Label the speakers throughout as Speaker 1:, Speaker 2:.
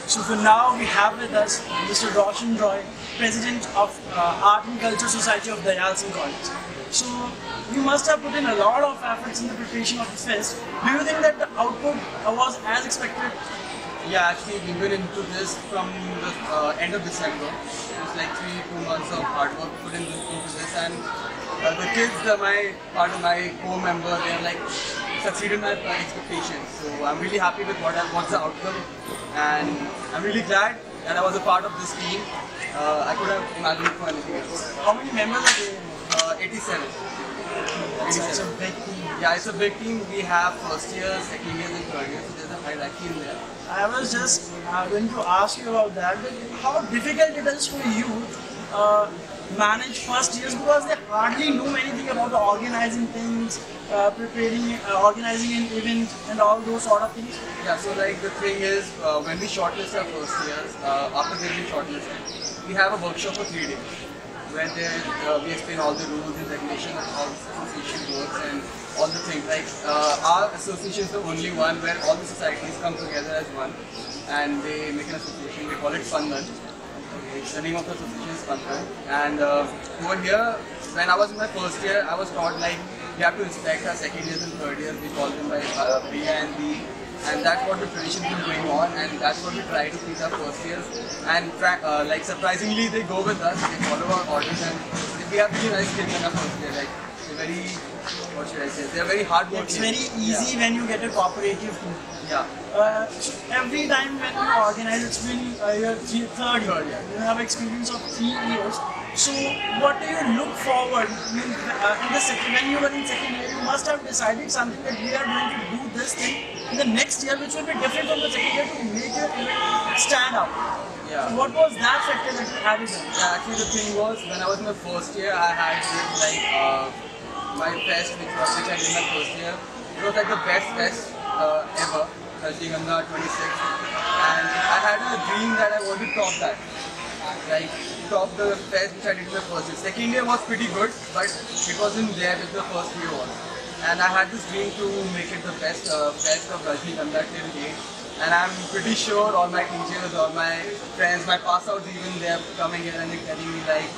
Speaker 1: So for now, we have with us Mr. Roshan Roy, President of Art and Culture Society of Dayal Singh College. So you must have put in a lot of efforts in the preparation of this fest. Do you think that the output was as expected?
Speaker 2: Yeah, actually we've been into this from the end of December. It's like 2 months of hard work put into this, and the kids, my co-member, they have like succeeded my expectations. So I'm really happy with what's the outcome, and I'm really glad that I was a part of this team. I could have imagined for anything else.
Speaker 1: How many members are there?
Speaker 2: 87.
Speaker 1: It's a big team.
Speaker 2: Yeah, it's a big team. We have first years, second years, and third years. So there's a hierarchy in there.
Speaker 1: I was just going to ask you about that. How difficult it is for you manage first years, because they hardly know anything about the organizing things, preparing, organizing an event, and all those sort of things.
Speaker 2: Yeah, so like the thing is, when we shortlist our first years, after they've been shortlisted, we have a workshop for 3 days where we explain all the rules and regulations of how the association works and all the things. Like our association is the only one where all the societies come together as one and they make an association. We call it Spandan. The name of the association is Spandan. And over here, when I was in my first year, I was taught like we have to respect our second years and third years. We call them by Priya and B. And that's what the tradition is going on, and that's what we try to teach our first years. And like surprisingly, they go with us. They follow our orders, and we have really nice kids in our first year. Like they're very, what should I say? They're very hardworking.
Speaker 1: It's very easy when you get a cooperative team.
Speaker 2: Yeah.
Speaker 1: So every time when you organize, it's been your third year. You have experience of 3 years. So what do you look forward? I mean, when you were in second year, you must have decided something that we are going to do this thing in the next year, which will be different from the second year, to make your event stand out.
Speaker 2: Yeah.
Speaker 1: So what was that factor that you had?
Speaker 2: Yeah, actually the thing was, when I was in my first year, I had this like my fest, which I did in my first year. It was like the best fest ever, Rajnigandha 26, and I had a dream that I wanted to top that. Like top the fest which I did in the first year. Second year was pretty good, but it wasn't there with the first year was. And I had this dream to make it the best fest of Rajnigandha till date. And I'm pretty sure all my teachers, all my friends, my pass outs even, they're coming here and they're telling me like,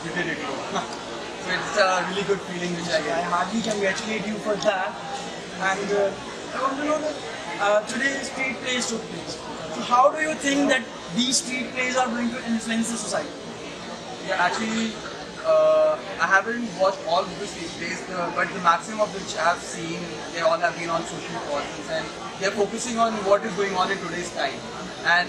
Speaker 2: you did it. So it's a really good feeling which I
Speaker 1: I
Speaker 2: get.
Speaker 1: hardly congratulate you for that. And I want to know that today street plays took place. So how do you think that these street plays are going to influence the society?
Speaker 2: Yeah, actually, I haven't watched all of the street plays, but the maximum of which I have seen, they all have been on social causes, and they're focusing on what is going on in today's time. And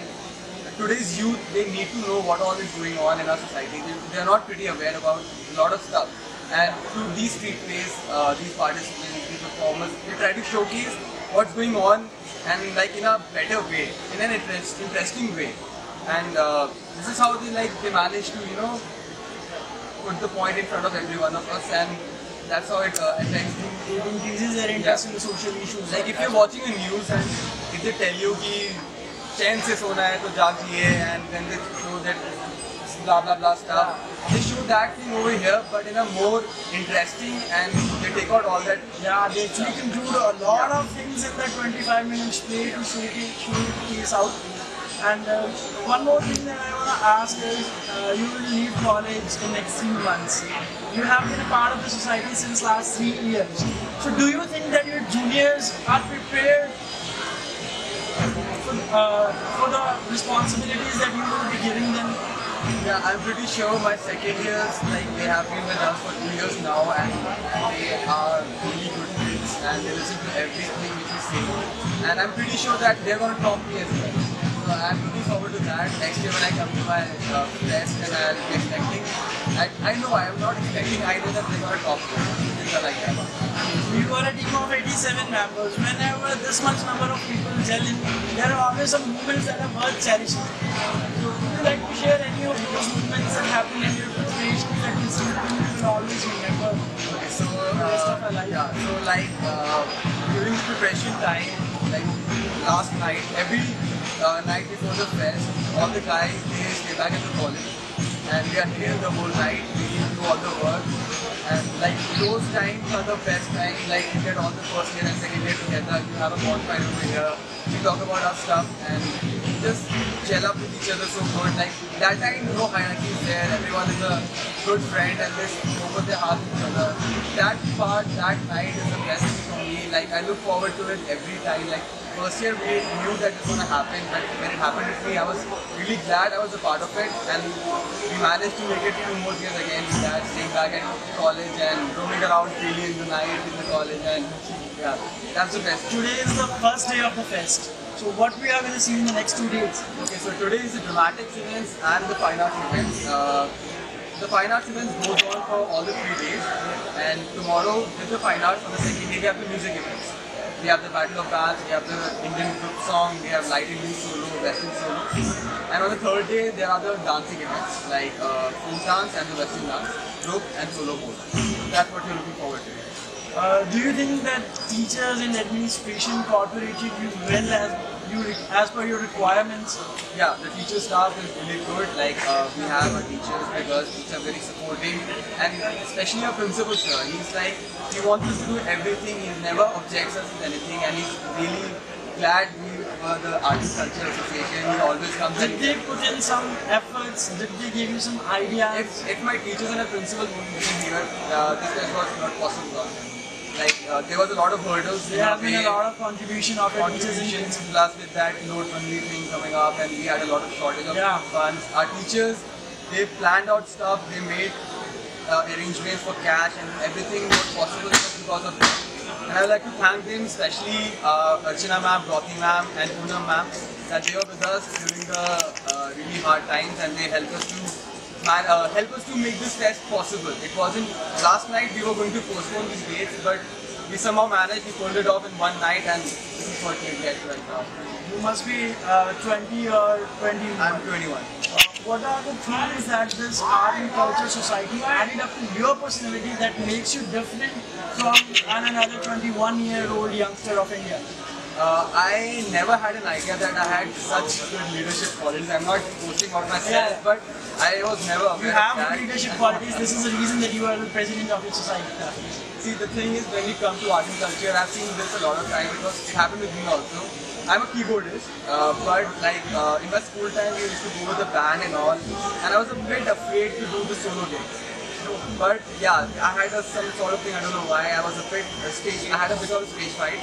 Speaker 2: today's youth, they need to know what all is going on in our society. They're not pretty aware about a lot of stuff. And through these street plays, these participants, these performers, they try to showcase what's going on, and like in a better way, in an interesting way. And this is how they manage to, put the point in front of every one of us, and that's how it affects them.
Speaker 1: It increases their interest in the social issues.
Speaker 2: Like if you're watching a news and if they tell you कि चैन से सोना है तो जागिए, and then they show that blah blah blah stuff, they show that thing over here but in a more interesting, and they take out all that.
Speaker 1: Yeah, they actually include a lot of things in that 25 minutes play to showcase out. And one more thing that I want to ask is, you will leave college in next 3 months. You have been a part of the society since last 3 years. So do you think that your juniors are prepared for the responsibilities that you will be giving them?
Speaker 2: Yeah, I'm pretty sure my second years, they have been with us for 2 years now, and they are really good kids, and they listen to everything which we say. And I'm pretty sure that they're going to top me as well. So I'm looking forward to that. Next year when I come to my test and I'll be expecting, I know I am not expecting either that they're going to top me. Things are like that.
Speaker 1: We were a team of 87 members. Whenever this much number of people gel in, there are always some moments that are worth cherishing. So would you like to share any of those moments that happened in your preparation that you will always remember?
Speaker 2: Okay, so
Speaker 1: Yeah.
Speaker 2: during the preparation time, like last night, every night before the fest, all the guys, they stay back at the college, and we are here the whole night. We do all the work, And like those times are the best times. Like you get all the first year and second year together. You have a bonfire over here. We talk about our stuff and just gel up with each other so good. Like that time, no hierarchy is there. Everyone is a good friend and just open their heart to each other. That part, that night is the best thing for me. Like I look forward to it every time. Like first year we knew that it was gonna happen, but when it happened with me, I was really glad I was a part of it, and we managed to make it 2 more years again with that, staying back at college and roaming around freely in the night in the college, and yeah, that's the best.
Speaker 1: Today is the first day of the fest. So what we are going to see in the next 2 days?
Speaker 2: Okay, so today is the dramatics events and the fine arts events. The fine arts events goes on for all the 3 days, and tomorrow is the fine arts. On the second day we have the music events. We have the Battle of Bands, we have the Indian group song, we have light Indian solo, western solo. And on the third day there are the dancing events like folk dance and the western dance, group and solo both. That's what you're looking forward to.
Speaker 1: Do you think that teachers in administration incorporated you well as per your requirements?
Speaker 2: Yeah, the teacher staff is really good. Like we have our teachers with us, which are very supporting, and especially our principal sir. He's like he wants us to do everything. He never objects us with anything, and he's really glad we were the Art and Culture Association. He always comes.
Speaker 1: Did they put in some efforts? Did they give you some ideas?
Speaker 2: If my teachers and a principal wouldn't be here, this was not possible. Like there was a lot of hurdles.
Speaker 1: There have been a lot of contributions
Speaker 2: plus with that note-only thing coming up, and we had a lot of shortage of funds. Our teachers, they planned out stuff. They made arrangements for cash, and everything was possible just because of them. And I would like to thank them, especially Archana ma'am, Broti ma'am, and Poonam ma'am, that they were with us during the really hard times, and they helped us to make this fest possible. It wasn't last night we were going to postpone these dates, but we somehow managed. We pulled it off in one night, and this is what we get right now.
Speaker 1: You must be 20 or 21.
Speaker 2: I'm 21.
Speaker 1: What are the things that this art and culture society added up to your personality that makes you different from another 21-year-old youngster of India?
Speaker 2: I never had an idea that I had such good leadership qualities. I'm not boasting about myself, but I was never aware
Speaker 1: You have
Speaker 2: of that.
Speaker 1: leadership qualities. This is the reason that you are the president of your society.
Speaker 2: See, the thing is, when we come to art and culture, I've seen this a lot of times because it happened with me also. I'm a keyboardist, but like in my school time, we used to go with the band and all, and I was a bit afraid to do the solo gigs. But yeah, I had some sort of thing, I don't know why, I was a bit I had a bit of a stage fright.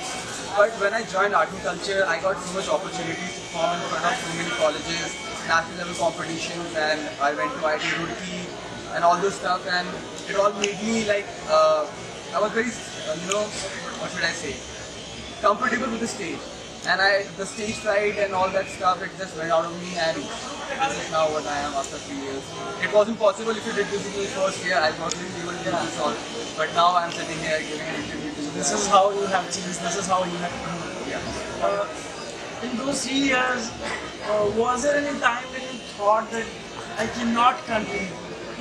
Speaker 2: But when I joined art and culture, I got so much opportunities to perform in front of so many colleges, national level competitions, and I went to IIT Roorkee and all this stuff, and it all made me like, I was very, what should I say, comfortable with the stage. And the stage fright and all that stuff, it just went out of me, and this is now what I am after 3 years. It wasn't possible if you did this in the first year, I wasn't able to do this all. But now I'm sitting here giving an interview to you.
Speaker 1: This is how you have changed. This is how you have grown.
Speaker 2: Yeah.
Speaker 1: In those 3 years, was there any time when you thought that I cannot continue?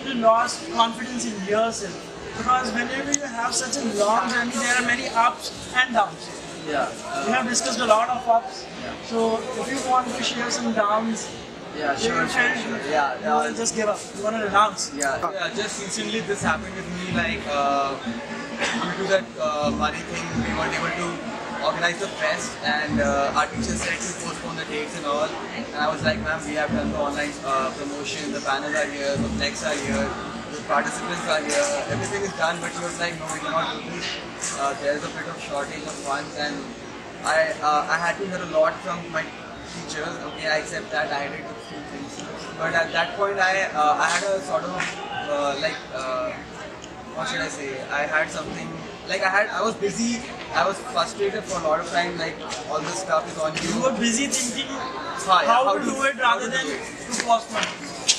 Speaker 1: You lost confidence in yourself. Because whenever you have such a long journey, there are many ups and downs.
Speaker 2: Yeah.
Speaker 1: We have discussed a lot of ups.
Speaker 2: Yeah.
Speaker 1: So if you want to share some downs,
Speaker 2: Yeah, sure. Yeah,
Speaker 1: you want to just give up. You want to announce.
Speaker 2: Yeah, just recently this happened with me, like due to that money thing, we weren't able to organize the fest, and our teacher said to postpone the dates and all. And I was like, ma'am, we have done the online promotion, the banners are here, the flex are here, the participants are here, everything is done, but he was like, no, we cannot do this. There's a bit of shortage of funds, and I had to hear a lot from my teachers. Okay, I accept that, I did a few things, but at that point I had a sort of what should I say, I had something, like I was busy, I was frustrated for a lot of time, like all this stuff is on you.
Speaker 1: You were busy thinking how to do it rather than to postpone.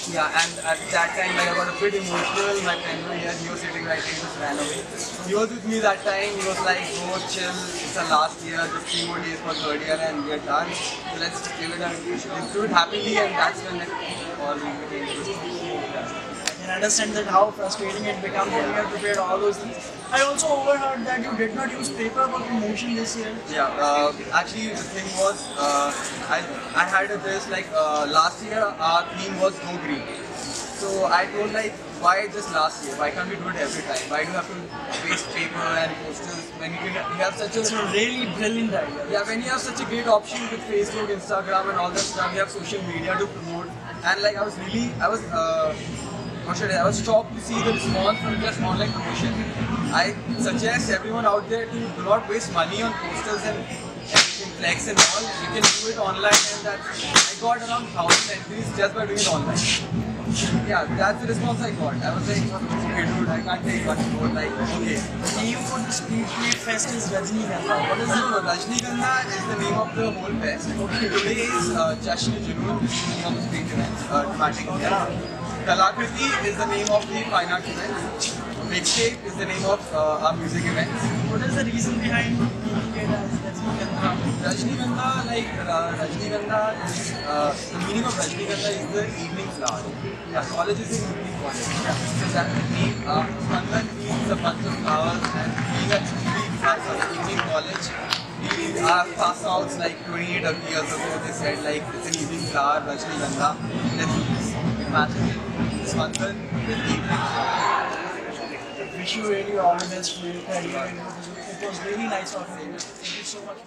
Speaker 2: Yeah, and at that time, like, I got a bit emotional. My friend over here, he was sitting right here, he just ran away. He was with me that time. He was like, "Go chill. It's our last year. Just 3 more days for third year, and we're done. So let's just give it and do it happily." And that's when it all became good.
Speaker 1: I can understand that how frustrating it becomes when you have prepared all those things. I also overheard that you did not use paper for promotion this year.
Speaker 2: Yeah, actually the thing was, I had this like last year our theme was Go Green. So I told like, why just last year? Why can't we do it every time? Why do you have to waste paper and posters when you have such
Speaker 1: It's a really brilliant idea.
Speaker 2: yeah, when you have such a great option with Facebook, Instagram and all that stuff, you have social media to promote. And like I was I was shocked to see the response from just online promotion. I suggest everyone out there to do not waste money on posters and everything, flex and all. You can do it online, and that I got around 1,000 entries just by doing it online. Yeah, that's the response I got. I was like, okay dude, I can't take much more. Like, okay.
Speaker 1: Name for the Street Trade Fest is Rajnigandha. What is it?
Speaker 2: No, Rajnigandha is the name of the whole fest. Okay. Today is Jashn-e-Junoon, which is the name of the street events, dramatic events. Kalakriti is the name of the fine art events. Mixtape is the name of our music events.
Speaker 1: What is the reason behind making it as Rajnigandha?
Speaker 2: Rajnigandha, like Rajnigandha is the meaning of Rajnigandha is the evening flower. Our college is an evening college. So that means Spandhan means the month of flowers, and being at evening college, we our pass outs like 28 years ago. They said like it's an evening flower, Rajnigandha. Let's imagine Spandhan with evening flower.
Speaker 1: Wish you really all the best for your career. It was really nice talking to you. Thank you so much.